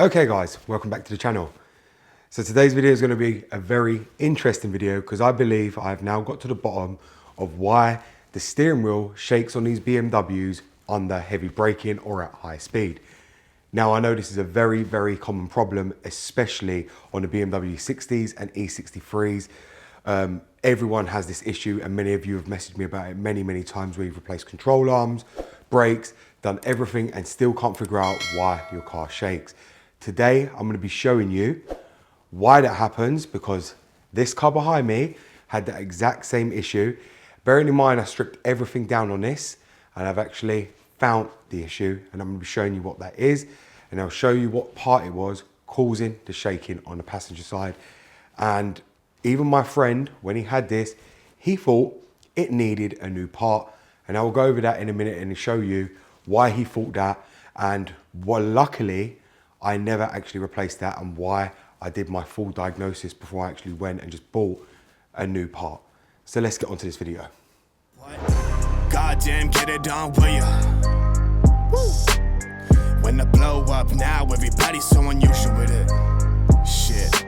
Okay guys, welcome back to the channel. So today's video is going to be a very interesting video because I believe I've now got to the bottom of why the steering wheel shakes on these BMWs under heavy braking or at high speed. Now I know this is a very, very common problem, especially on the BMW 60s and E63s. Everyone has this issue and many of you have messaged me about it many times where you've replaced control arms, brakes, done everything and still can't figure out why your car shakes. Today, I'm going to be showing you why that happens because this car behind me had that exact same issue. Bearing in mind, I stripped everything down on this and I've actually found the issue and I'm going to be showing you what that is and I'll show you what part it was causing the shaking on the passenger side. And even my friend, when he had this, he thought it needed a new part. And I will go over that in a minute and show you why he thought that and well, luckily, I never actually replaced that and why I did my full diagnosis before I actually went and just bought a new part. So let's get onto this video. Goddamn, get it done, will ya? When the blow up now, everybody's so unusual with it. Shit.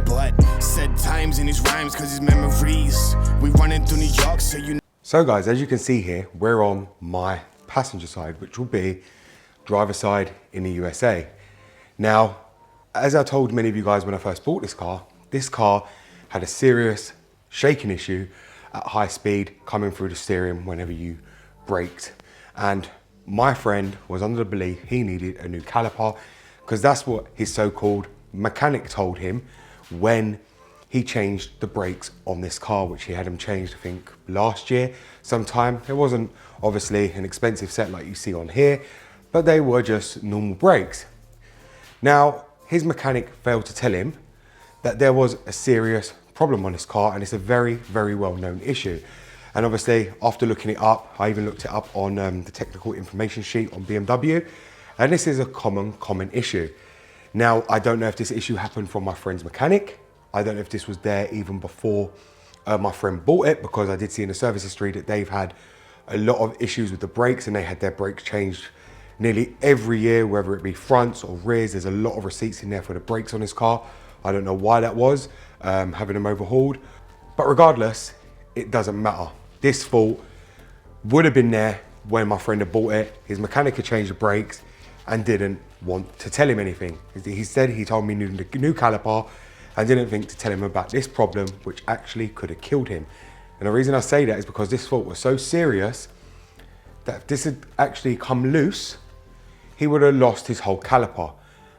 But said times in his rhymes cause his memories. We running through New York so you know. So guys, as you can see here, we're on my passenger side, which will be driver side in the USA. Now, as I told many of you guys when I first bought this car had a serious shaking issue at high speed coming through the steering whenever you braked. And my friend was under the belief he needed a new caliper because that's what his so-called mechanic told him when he changed the brakes on this car, which he had them changed, I think, last year sometime. It wasn't obviously an expensive set like you see on here, but they were just normal brakes. Now, his mechanic failed to tell him that there was a serious problem on this car and it's a very, very well-known issue. And obviously, after looking it up, I even looked it up on the technical information sheet on BMW, and this is a common issue. Now, I don't know if this issue happened from my friend's mechanic. I don't know if this was there even before my friend bought it, because I did see in the service history that they've had a lot of issues with the brakes and they had their brakes changed nearly every year, whether it be fronts or rears. There's a lot of receipts in there for the brakes on this car. I don't know why that was, having them overhauled. But regardless, it doesn't matter. This fault would have been there when my friend had bought it. His mechanic had changed the brakes and didn't want to tell him anything. He said he told me new caliper and didn't think to tell him about this problem, which actually could have killed him. And the reason I say that is because this fault was so serious that if this had actually come loose, he would have lost his whole caliper.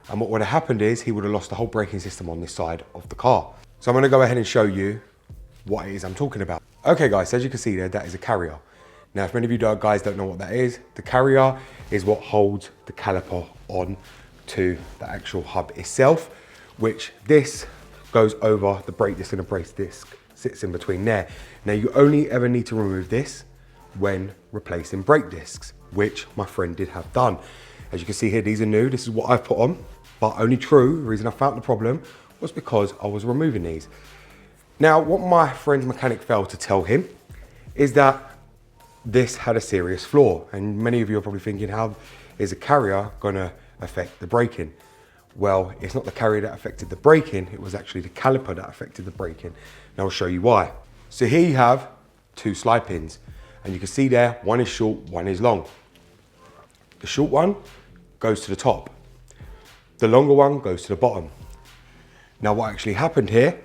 And what would have happened is he would have lost the whole braking system on this side of the car. So I'm gonna go ahead and show you what it is I'm talking about. Okay guys, so as you can see there, that is a carrier. Now, if many of you guys don't know what that is, the carrier is what holds the caliper on to the actual hub itself, which this goes over the brake disc and the brake disc sits in between there. Now, you only ever need to remove this when replacing brake discs, which my friend did have done. As you can see here, these are new. This is what I've put on, but only true. The reason I found the problem was because I was removing these. Now, what my friend's mechanic failed to tell him is that this had a serious flaw. And many of you are probably thinking, how is a carrier gonna affect the braking? Well, it's not the carrier that affected the braking, it was actually the caliper that affected the braking. Now I'll show you why. So here you have two slide pins, and you can see there, one is short, one is long. The short one goes to the top. The longer one goes to the bottom. Now what actually happened here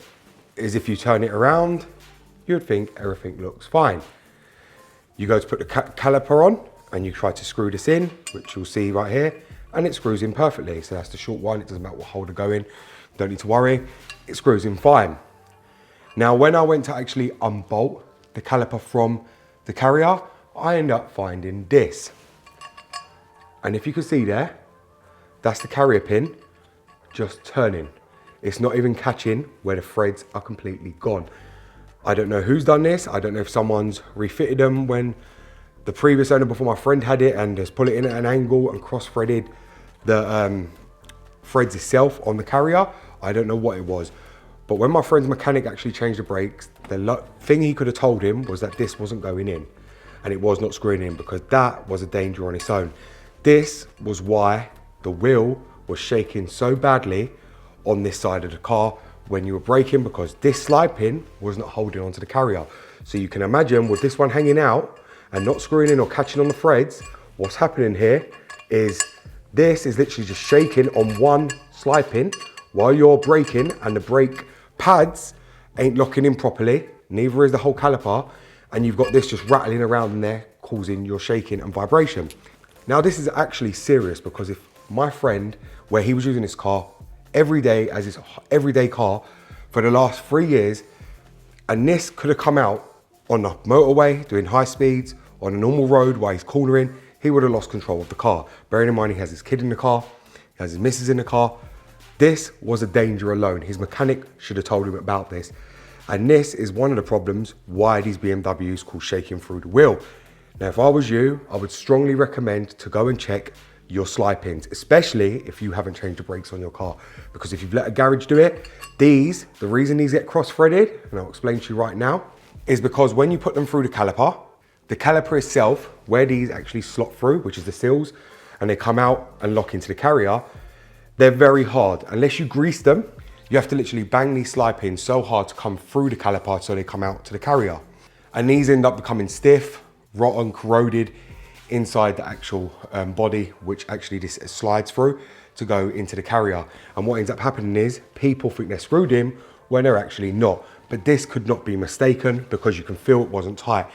is if you turn it around, you'd think everything looks fine. You go to put the caliper on and you try to screw this in, which you'll see right here, and it screws in perfectly. So that's the short one. It doesn't matter what hole to go in. Don't need to worry. It screws in fine. Now, when I went to actually unbolt the caliper from the carrier, I end up finding this. And if you can see there, that's the carrier pin just turning. It's not even catching where the threads are completely gone. I don't know who's done this. I don't know if someone's refitted them when the previous owner before my friend had it and has put it in at an angle and cross-threaded the threads itself on the carrier. I don't know what it was. But when my friend's mechanic actually changed the brakes, the thing he could have told him was that this wasn't going in and it was not screwing in, because that was a danger on its own. This was why the wheel was shaking so badly on this side of the car when you were braking because this slide pin was not holding onto the carrier. So you can imagine with this one hanging out and not screwing in or catching on the threads, what's happening here is this is literally just shaking on one slide pin while you're braking, and the brake pads ain't locking in properly, neither is the whole caliper, and you've got this just rattling around in there causing your shaking and vibration. Now this is actually serious because if my friend, where he was using this car every day as his everyday car for the last 3 years, and this could have come out on the motorway doing high speeds on a normal road while he's cornering, he would have lost control of the car. Bearing in mind he has his kid in the car, he has his missus in the car. This was a danger alone. His mechanic should have told him about this. And this is one of the problems why these BMWs call shaking through the wheel. Now, if I was you, I would strongly recommend to go and check your slide pins, especially if you haven't changed the brakes on your car. Because if you've let a garage do it, the reason these get cross-threaded, and I'll explain to you right now, is because when you put them through the caliper itself, where these actually slot through, which is the seals, and they come out and lock into the carrier, they're very hard. Unless you grease them, you have to literally bang these slide pins so hard to come through the caliper so they come out to the carrier. And these end up becoming stiff, rotten, corroded inside the actual body, which actually this slides through to go into the carrier. And what ends up happening is people think they're screwed in when they're actually not. But this could not be mistaken because you can feel it wasn't tight.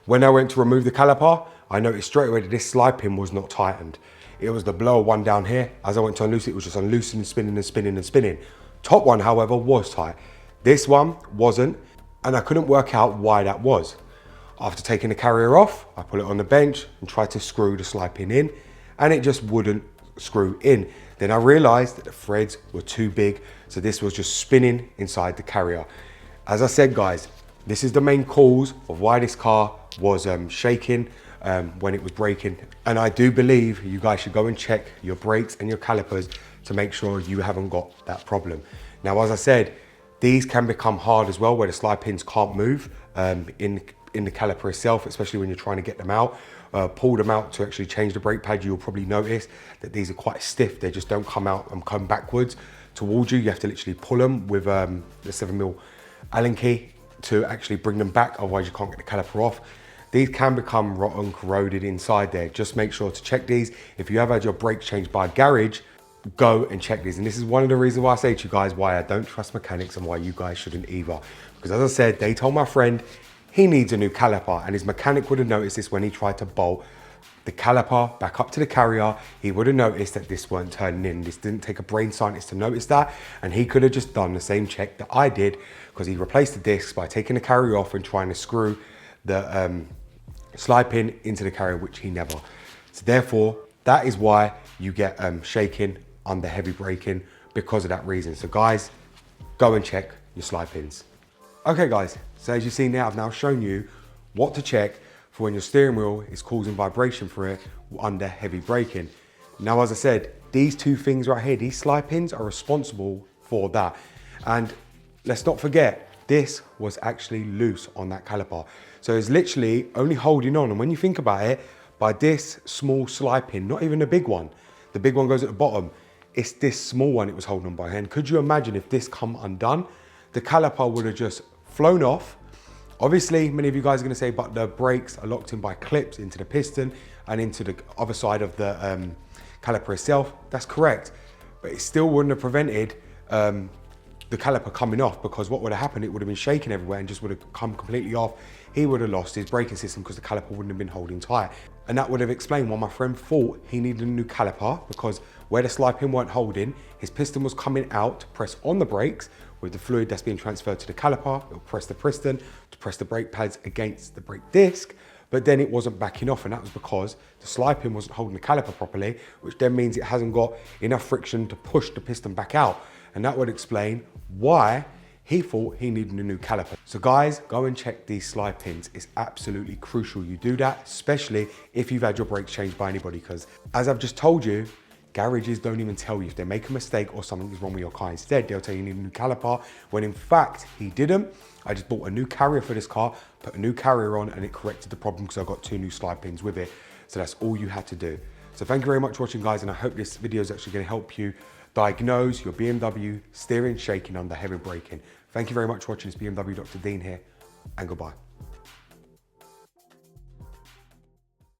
When I went to remove the caliper, I noticed straight away that this slide pin was not tightened. It was the blower one down here. As I went to unloose it, it was just unloosing, spinning and spinning and spinning. Top one, however, was tight. This one wasn't, and I couldn't work out why that was. After taking the carrier off, I put it on the bench and tried to screw the slide pin in, and it just wouldn't screw in. Then I realized that the threads were too big, so this was just spinning inside the carrier. As I said, guys, this is the main cause of why this car was shaking when it was braking. And I do believe you guys should go and check your brakes and your calipers to make sure you haven't got that problem. Now, as I said, these can become hard as well, where the slide pins can't move in the caliper itself, especially when you're trying to get them out. Pull them out to actually change the brake pad. You'll probably notice that these are quite stiff. They just don't come out and come backwards towards you. You have to literally pull them with the 7mm Allen key to actually bring them back. Otherwise you can't get the caliper off. These can become rotten, corroded inside there. Just make sure to check these. If you have had your brakes changed by a garage, go and check these. And this is one of the reasons why I say to you guys why I don't trust mechanics and why you guys shouldn't either. Because as I said, they told my friend he needs a new caliper, and his mechanic would have noticed this when he tried to bolt the caliper back up to the carrier. He would have noticed that this weren't turning in. This didn't take a brain scientist to notice that, and he could have just done the same check that I did, because he replaced the discs by taking the carrier off and trying to screw the slide pin into the carrier, which he never. So therefore, that is why you get shaking under heavy braking, because of that reason. So guys, go and check your slide pins. Okay guys, so as you see now, I've now shown you what to check for when your steering wheel is causing vibration for it under heavy braking. Now, as I said, these two things right here, these slide pins are responsible for that. And let's not forget, this was actually loose on that caliper. So it's literally only holding on. And when you think about it, by this small slide pin, not even the big one goes at the bottom, it's this small one it was holding on by hand. Could you imagine if this come undone? The caliper would have just flown off. Obviously, many of you guys are gonna say, but the brakes are locked in by clips into the piston and into the other side of the caliper itself. That's correct, but it still wouldn't have prevented the caliper coming off, because what would have happened, it would have been shaking everywhere and just would have come completely off. He would have lost his braking system because the caliper wouldn't have been holding tight. And that would have explained why my friend thought he needed a new caliper, because where the slide pin weren't holding, his piston was coming out to press on the brakes. With the fluid that's being transferred to the caliper, it'll press the piston to press the brake pads against the brake disc, but then it wasn't backing off, and that was because the slide pin wasn't holding the caliper properly, which then means it hasn't got enough friction to push the piston back out. And that would explain why he thought he needed a new caliper. So guys, go and check these slide pins. It's absolutely crucial you do that, especially if you've had your brakes changed by anybody, because as I've just told you, garages don't even tell you if they make a mistake or something is wrong with your car. Instead, they'll tell you need a new caliper, when in fact, he didn't. I just bought a new carrier for this car, put a new carrier on, and it corrected the problem because I got 2 new slide pins with it. So that's all you had to do. So thank you very much for watching, guys, and I hope this video is actually going to help you diagnose your BMW steering shaking under heavy braking. Thank you very much for watching. This BMW Dr. Dean here, and goodbye.